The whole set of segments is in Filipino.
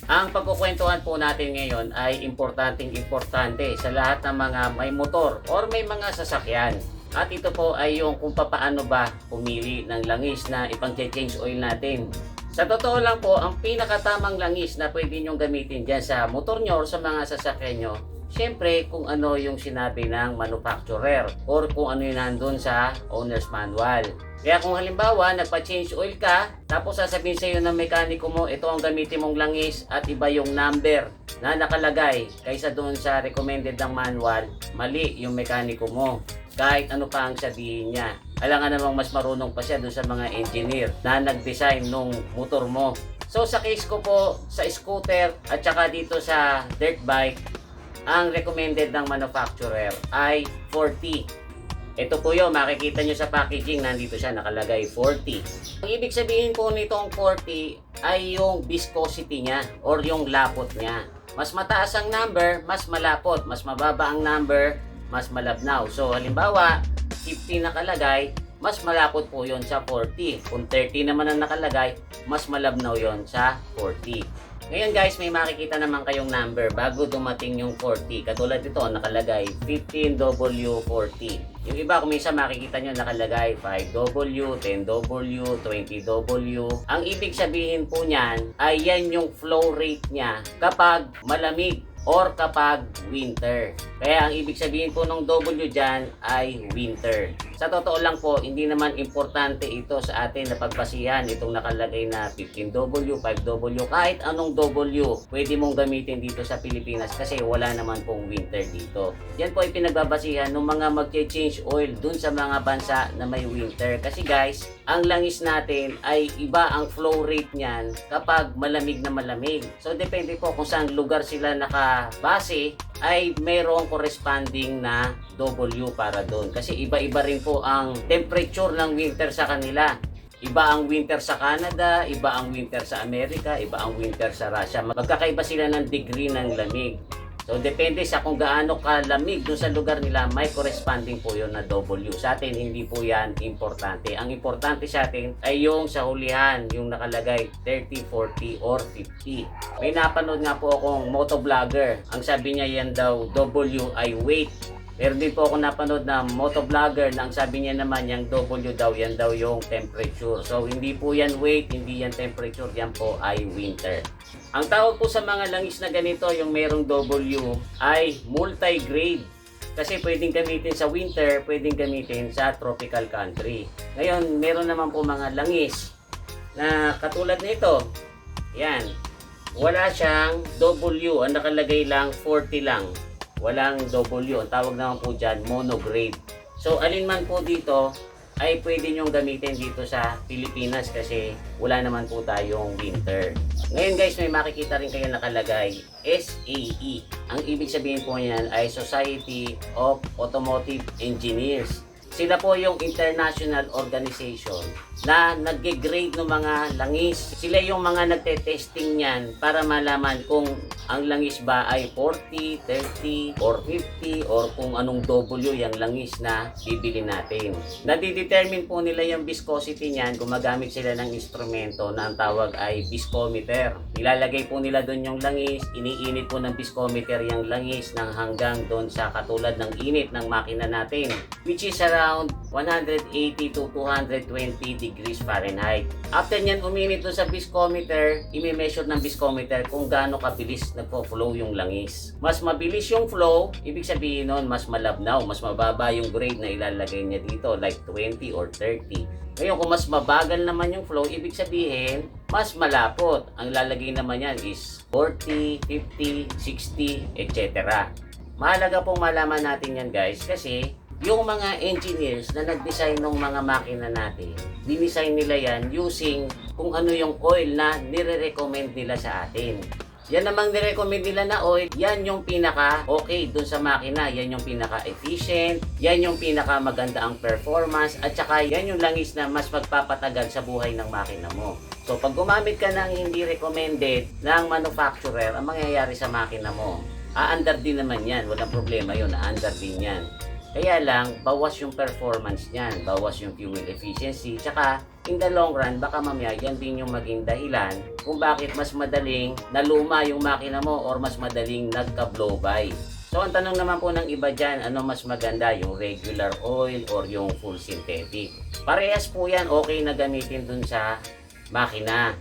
Ang pagkukwentuhan po natin ngayon ay importante sa lahat ng mga may motor or may mga sasakyan. At ito po ay yung kung paano ba pumili ng langis na ipang-change oil natin. Sa totoo lang po, ang pinakatamang langis na pwede nyong gamitin dyan sa motor nyo or sa mga sasakyan nyo, siyempre kung ano yung sinabi ng manufacturer or kung ano yung nandun sa owner's manual. Kaya kung halimbawa nagpa-change oil ka, tapos sasabihin sa iyo ng mekaniko mo, ito ang gamitin mong langis at iba yung number na nakalagay kaysa doon sa recommended ng manual, mali yung mekaniko mo. Kahit ano pa ang sabihin niya. Alam namang mas marunong pa siya doon sa mga engineer na nag-design nung motor mo. So sa case ko po, sa scooter at saka dito sa dirt bike, ang recommended ng manufacturer ay 40. Ito po yun, makikita nyo sa packaging, nandito siya nakalagay 40. Ang ibig sabihin po nitong 40 ay yung viscosity niya or yung lapot niya. Mas mataas ang number, mas malapot. Mas mababa ang number, mas malabnaw. So halimbawa, 50 nakalagay, mas malapot po yon sa 40. Kung 30 naman ang nakalagay, mas malabnaw yon sa 40. Ngayon guys, may makikita naman kayong number bago dumating yung 40. Katulad ito, nakalagay 15W40. Yung iba, kung minsan makikita nyo nakalagay 5W, 10W, 20W. Ang ibig sabihin po niyan ay yan yung flow rate niya kapag malamig or kapag winter. Kaya ang ibig sabihin po ng W dyan ay winter. Sa totoo lang po, hindi naman importante ito sa atin na pagbasihan itong nakalagay na 15W, 5W, kahit anong W pwede mong gamitin dito sa Pilipinas kasi wala naman pong winter dito. Yan po ay pinagbabasihan ng mga mag-change oil dun sa mga bansa na may winter. Kasi guys, ang langis natin ay iba ang flow rate niyan kapag malamig na malamig. So depende po kung saan lugar sila nakabase ay mayroong corresponding na W para doon. Kasi iba-iba rin po ang temperature ng winter sa kanila. Iba ang winter sa Canada, iba ang winter sa Amerika, iba ang winter sa Russia. Magkakaiba sila ng degree ng lamig. So depende sa kung gaano kalamig doon sa lugar nila, may corresponding po yun na W. Sa atin hindi po yan importante. Ang importante sa atin ay yung sa hulihan, yung nakalagay 30, 40 or 50. May napanood nga po akong motovlogger. Ang sabi niya yan daw W ay weight. Meron din po ako napanood na motovlogger na ang sabi niya naman yung W daw, yan daw yung temperature. So hindi po yan weight, hindi yan temperature, yan po ay winter. Ang tawag po sa mga langis na ganito, yung merong W, ay multi-grade. Kasi pwedeng gamitin sa winter, pwedeng gamitin sa tropical country. Ngayon, meron naman po mga langis na katulad nito. Yan. Wala siyang W, ang nakalagay lang 40 lang. Walang W. Ang tawag naman po dyan, monograde. So, alin man po dito ay pwede nyong gamitin dito sa Pilipinas kasi wala naman po tayong winter. Ngayon guys, may makikita rin kayo nakalagay SAE. Ang ibig sabihin po niyan ay Society of Automotive Engineers. Sila po yung international organization na nag-grade ng mga langis. Sila yung mga nagte-testing niyan para malaman kung ang langis ba ay 40, 30, or 50, or kung anong W yung langis na bibili natin. Nadidetermine po nila yung viscosity niyan, gumagamit sila ng instrumento na ang tawag ay viscometer. Ilalagay po nila doon yung langis, iniinit po ng viscometer yung langis ng hanggang doon sa katulad ng init ng makina natin, which is around 180 to 220 degrees Fahrenheit. After nyan uminit doon sa viscometer, imi-measure ng viscometer kung gaano kabilis nagpo-flow yung langis. Mas mabilis yung flow, ibig sabihin nun mas malabnaw, mas mababa yung grade na ilalagay niya dito, like 20 or 30. Ngayon kung mas mabagal naman yung flow, ibig sabihin mas malapot. Ang lalagay naman yan is 40, 50, 60, etc. Mahalaga pong malaman natin yan guys kasi yung mga engineers na nag-design ng mga makina natin, dinesign nila yan using kung ano yung oil na nire-recommend nila sa atin. Yan namang nirecommend nila na oil, yan yung pinaka okay dun sa makina, yan yung pinaka efficient, yan yung pinaka maganda ang performance, at saka yan yung langis na mas magpapatagal sa buhay ng makina mo. So pag gumamit ka ng hindi recommended ng manufacturer, ang mangyayari sa makina mo, aandar din naman yan, walang problema yun, aandar din yan. Kaya lang, bawas yung performance niyan, bawas yung fuel efficiency, tsaka in the long run, baka mamaya yan din yung maging dahilan kung bakit mas madaling naluma yung makina mo or mas madaling nagka-blow by. So ang tanong naman po ng iba dyan, ano mas maganda, yung regular oil or yung full synthetic? Parehas po yan, okay na gamitin dun sa makina.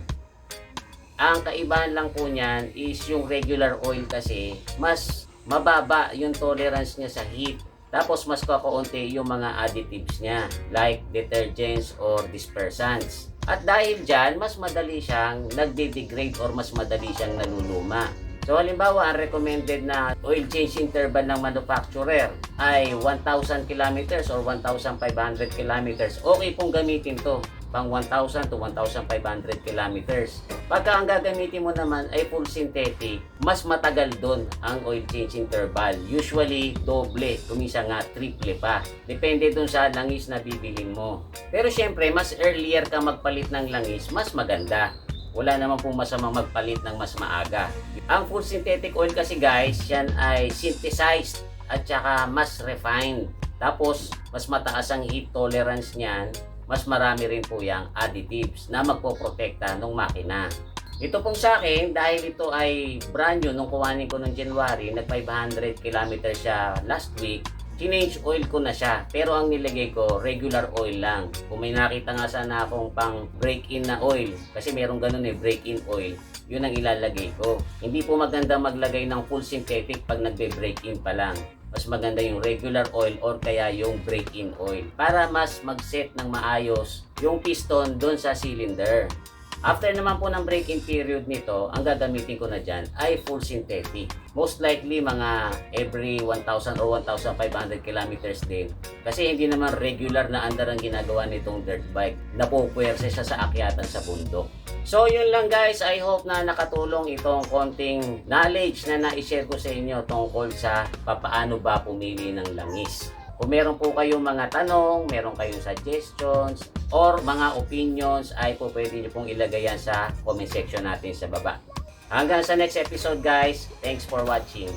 Ang kaibahan lang po niyan is yung regular oil kasi mas mababa yung tolerance niya sa heat. Tapos mas kakaunti yung mga additives niya like detergents or dispersants. At dahil dyan, mas madali siyang nagde-degrade or mas madali siyang naluluma. So halimbawa, ang recommended na oil change interval ng manufacturer ay 1,000 kilometers or 1,500 kilometers. Okay pong gamitin to pang 1,000 to 1,500 kilometers. Pagka ang gagamitin mo naman ay full synthetic, mas matagal doon ang oil change interval. Usually, doble, kumisa nga triple pa. Depende doon sa langis na bibilin mo. Pero syempre, mas earlier ka magpalit ng langis, mas maganda. Wala naman pong masamang magpalit ng mas maaga. Ang full synthetic oil kasi guys, yan ay synthesized at saka mas refined. Tapos, mas mataas ang heat tolerance niyan. Mas marami rin po yung additives na magpoprotekta ng makina. Ito pong sa akin, dahil ito ay brand new nung kuhanin ko noong January, nag 500 km siya last week, change oil ko na siya. Pero ang nilagay ko, regular oil lang. Kung may nakita nga sana akong pang break-in na oil, kasi merong ganun break-in oil, yun ang ilalagay ko. Hindi po maganda maglagay ng full synthetic pag nagbe-break-in pa lang. Mas maganda yung regular oil or kaya yung break-in oil para mas mag-set ng maayos yung piston doon sa cylinder. After naman po ng break-in period nito, ang gagamitin ko na dyan ay full synthetic. Most likely mga every 1,000 or 1,500 kilometers din. Kasi hindi naman regular na andar ang ginagawa nitong dirt bike. Napupuwersa siya sa akyatan sa bundok. So yun lang guys, I hope na nakatulong itong konting knowledge na na-share ko sa inyo tungkol sa papaano ba pumili ng langis. Kung meron po kayong mga tanong, meron kayong suggestions, or mga opinions, ay po pwede nyo pong ilagay yan sa comment section natin sa baba. Hanggang sa next episode guys, thanks for watching.